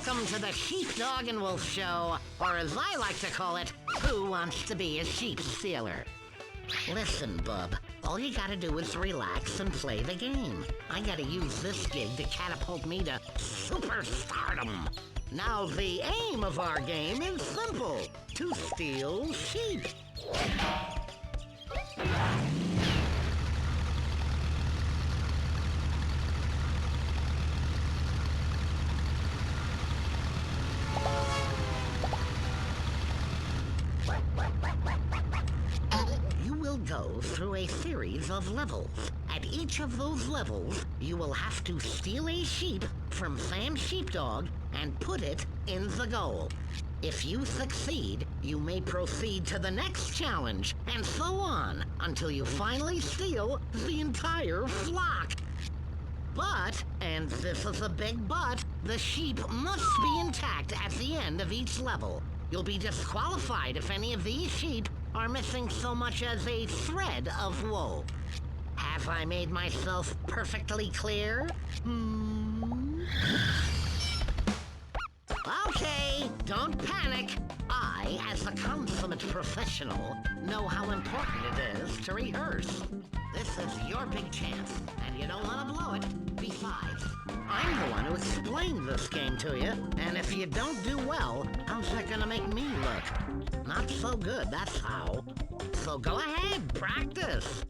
Welcome to the Sheepdog and Wolf Show, or as I like to call it, Who Wants to Be a Sheep Stealer? Listen, bub, all you gotta do is relax and play the game. I gotta use this gig to catapult me to superstardom. Now the aim of our game is simple, to steal sheep. Go through a series of levels. At each of those levels, you will have to steal a sheep from Sam Sheepdog and put it in the goal. If you succeed, you may proceed to the next challenge, and so on, until you finally steal the entire flock. But, and this is a big but, the sheep must be intact at the end of each level. You'll be disqualified if any of these sheep are missing so much as a thread of wool. Have I made myself perfectly clear? Okay, don't panic. I, as a consummate professional, know how important it is to rehearse. This is your big chance, and you don't want to blow it. Besides, I'm the one who explained this game to you, and if you don't do well, how's that gonna make me look? Not so good, that's how. So go ahead, practice.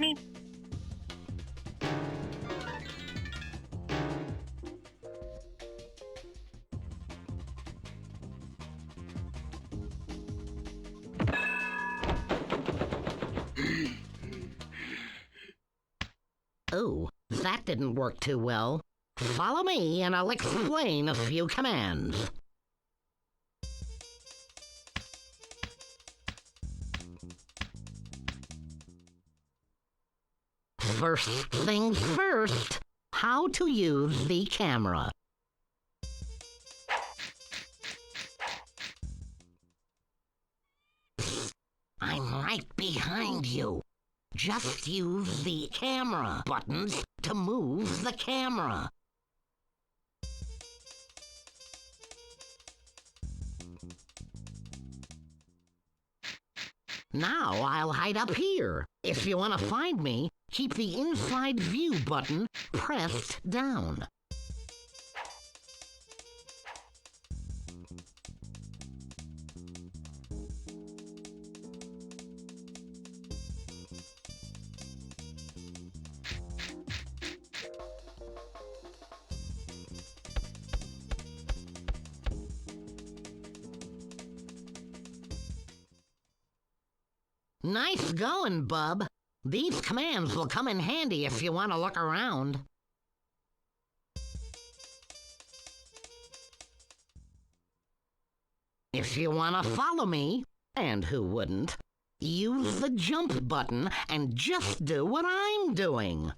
Meep. Oh, that didn't work too well. Follow me and I'll explain a few commands. First things first, how to use the camera. Psst, I'm right behind you. Just use the camera buttons to move the camera. Now I'll hide up here. If you want to find me, keep the inside view button pressed down. Nice going, bub. These commands will come in handy if you want to look around. If you want to follow me, and who wouldn't, use the jump button and just do what I'm doing.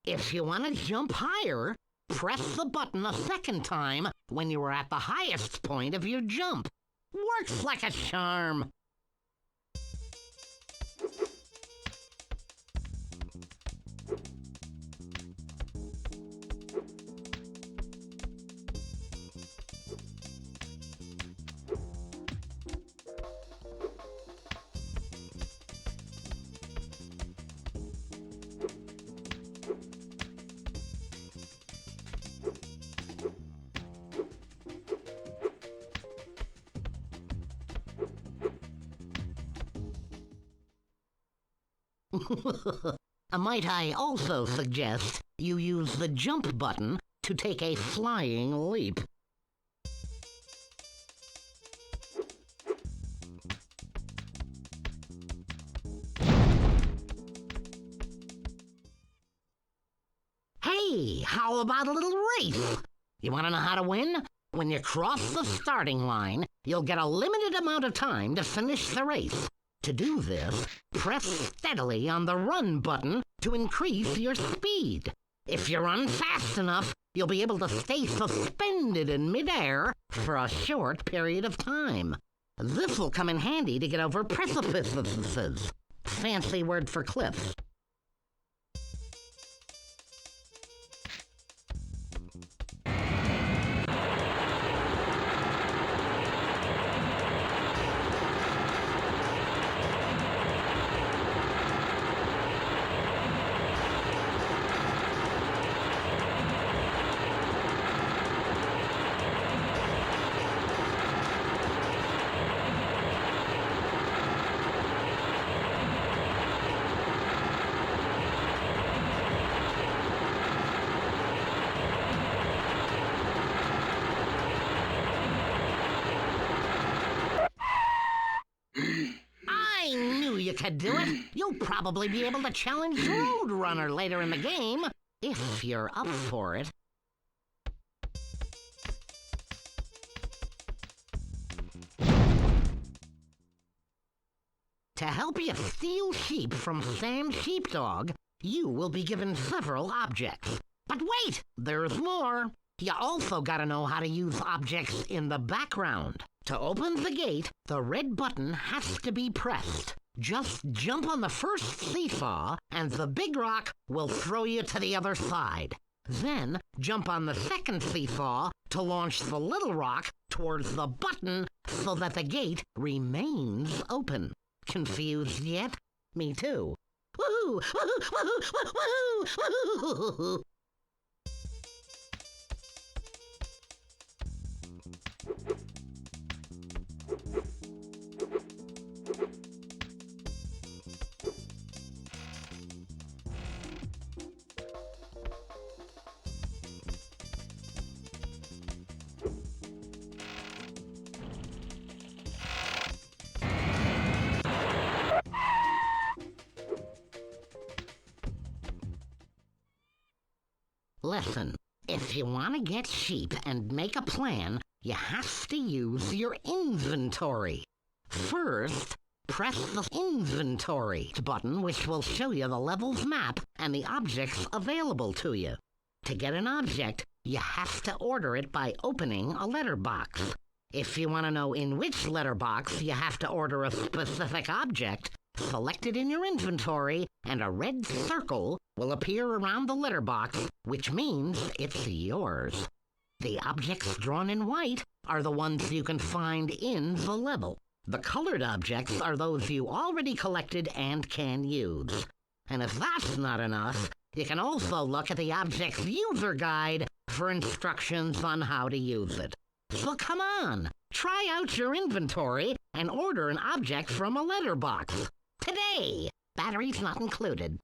If you want to jump higher, press the button a second time when you are at the highest point of your jump. Works like a charm. Might I also suggest you use the jump button to take a flying leap? Hey, how about a little race? You want to know how to win? When you cross the starting line, you'll get a limited amount of time to finish the race. To do this, press steadily on the run button to increase your speed. If you run fast enough, you'll be able to stay suspended in midair for a short period of time. This will come in handy to get over precipices. Fancy word for cliffs. You could do it. You'll probably be able to challenge Roadrunner later in the game, if you're up for it. To help you steal sheep from Sam Sheepdog, you will be given several objects. But wait, there's more. You also gotta know how to use objects in the background. To open the gate, the red button has to be pressed. Just jump on the first seesaw, and the big rock will throw you to the other side. Then jump on the second seesaw to launch the little rock towards the button so that the gate remains open. Confused yet? Me too. Woohoo! Woohoo! Woohoo! Woohoo! Woohoo! Listen, if you want to get sheep and make a plan, you have to use your inventory. First, press the inventory button, which will show you the level's map and the objects available to you. To get an object, you have to order it by opening a letterbox. If you want to know in which letterbox you have to order a specific object, select it in your inventory, and a red circle will appear around the letterbox, which means it's yours. The objects drawn in white are the ones you can find in the level. The colored objects are those you already collected and can use. And if that's not enough, you can also look at the object's user guide for instructions on how to use it. So come on, try out your inventory and order an object from a letterbox. Today, batteries not included.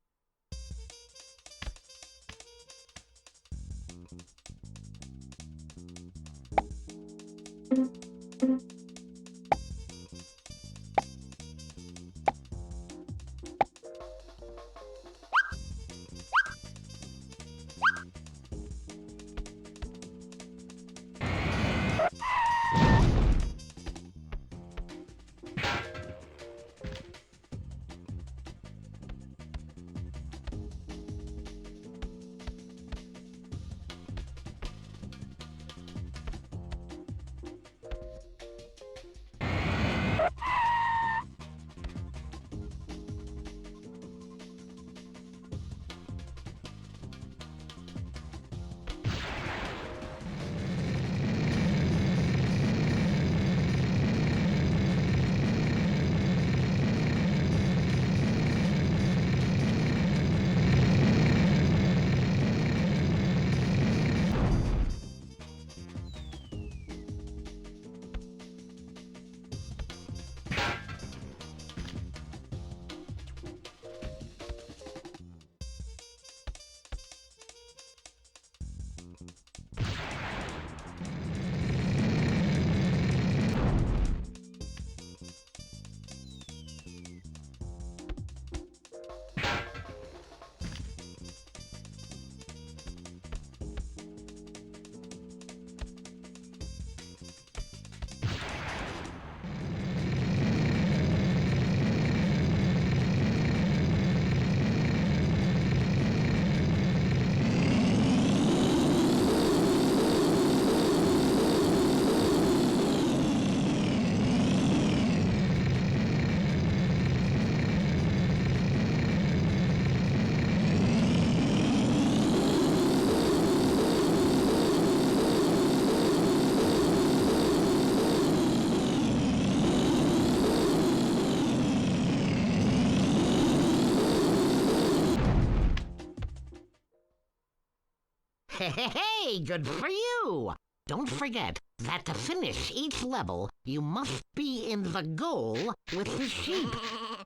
Hey, good for you! Don't forget that to finish each level, you must be in the goal with the sheep.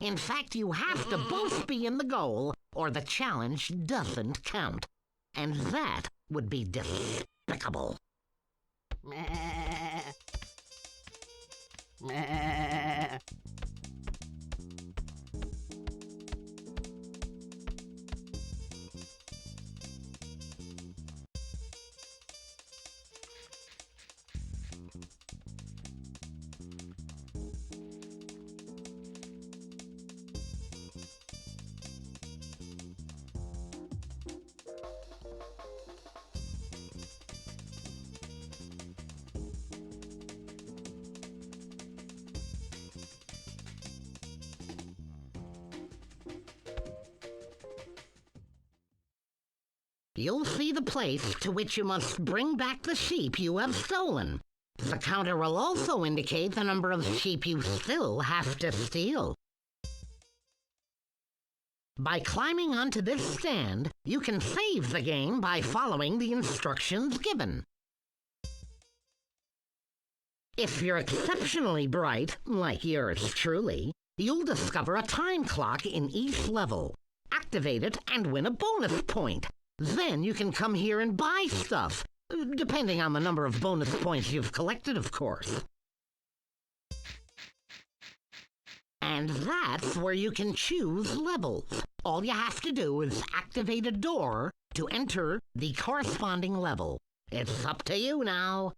In fact, you have to both be in the goal, or the challenge doesn't count. And that would be despicable. Meh. Meh. You'll see the place to which you must bring back the sheep you have stolen. The counter will also indicate the number of sheep you still have to steal. By climbing onto this stand, you can save the game by following the instructions given. If you're exceptionally bright, like yours truly, you'll discover a time clock in each level. Activate it and win a bonus point. Then you can come here and buy stuff, depending on the number of bonus points you've collected, of course. And that's where you can choose levels. All you have to do is activate a door to enter the corresponding level. It's up to you now.